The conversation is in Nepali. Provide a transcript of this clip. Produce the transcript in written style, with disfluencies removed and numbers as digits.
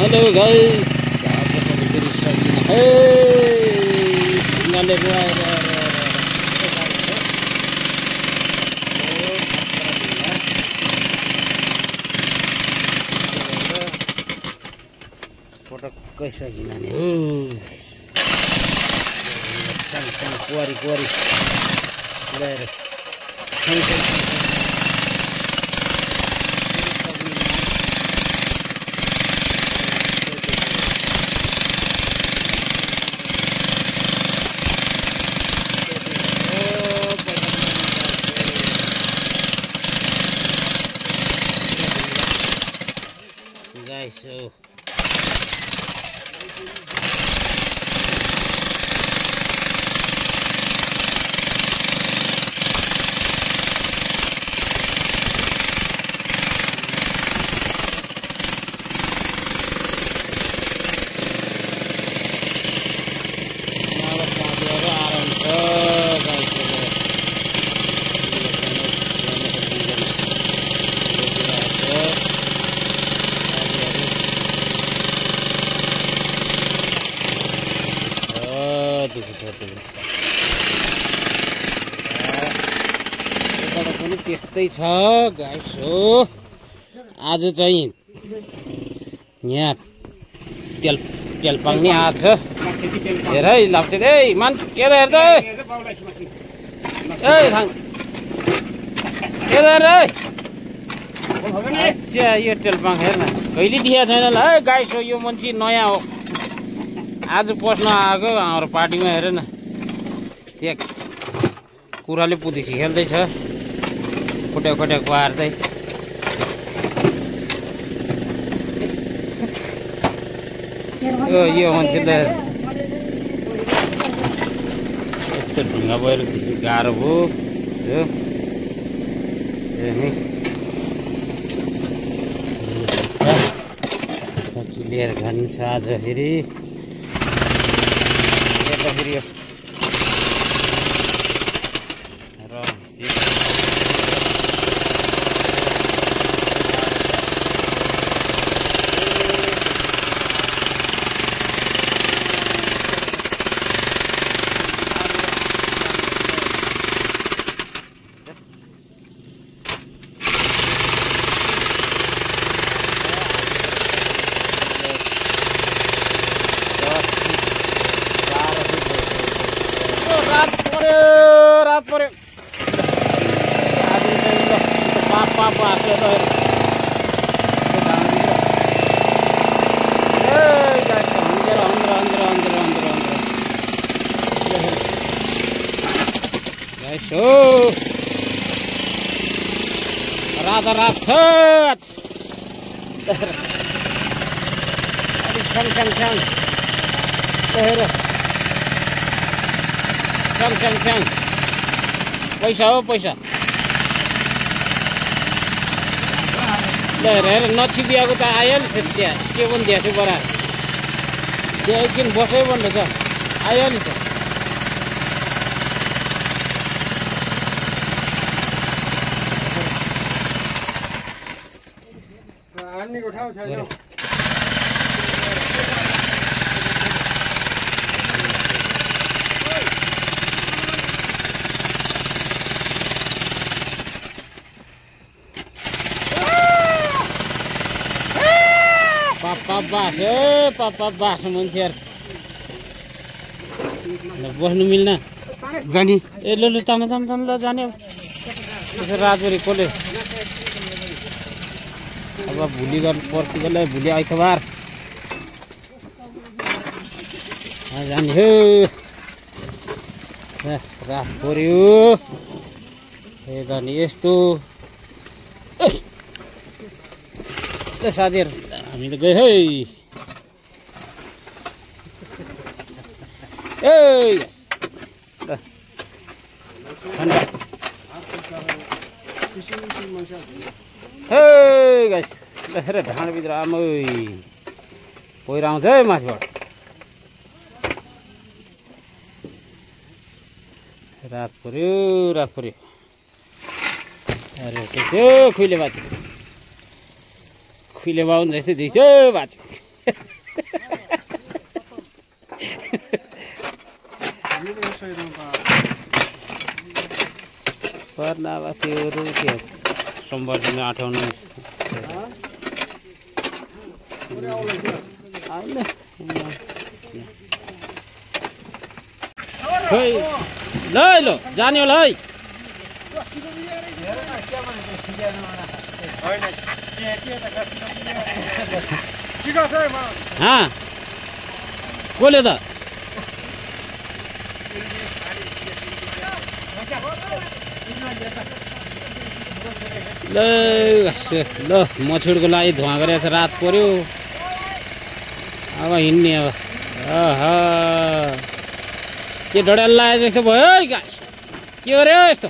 हेलो गाइस पटक्कै सकिन नि कुवारी कुवारी ल्याएर So त्यस्तै छ गाइस हो आज चाहिँ यहाँ तेल पाङ्ने आज छ हेर है लाग्छ ए मान्छे हेर्दा हेर्दा ए थाङ हेर्दा हेर्दा अच्छा यो तेल पाङ हेर्न कहिले दिएको छैन ल है गाइस हो यो मान्छे नयाँ हो आज पस्न आएको हाम्रो पार्टीमा हेर न त्यहाँ कुराले पुदेसी खेल्दैछ खोट्या खोट्या पार्दै यो मान्छेलाई यस्तो ढुङ्गा भएर गाह्रो भयो लिएर खान्छ आज फेरि यो रात पर्यो पाप आएको राधा रात छ छ्याङ पैसा हो पैसा हेर नछिपिएको त आयो नि त्यहाँ के पनि दिएको छु बडा त्यहाँ एकदिन बस्यो भन्दैछ आयो नि त पापा बास मान्छेहरू बस्नु मिल्न जाने ए ल तान ल जाने त्यसो राजभरि कसले अब भोलि गर्नु पर्छ भोलि आइतबार जाने हो रात पर्यो ए जाने यस्तो साथीहरू हामी त गयो है गाइस ढाँडभित्र आमै पहिरो आउँछ है माथिबाट रात पर्यो अरे त्यो खुइले बाँच्यो खुइले बाउनु जस्तै देखियो बाँच्यो पर्ना अब त्योहरू के सोमबार दिन 8 आउनु खै ल ल जाने होला है कसले त ल मछुडको लागि धुवा गरेर रात पर्यो अब हिँड्ने अब के डडेल लाग्यो जस्तो भयो है गाई के हो रे यस्तो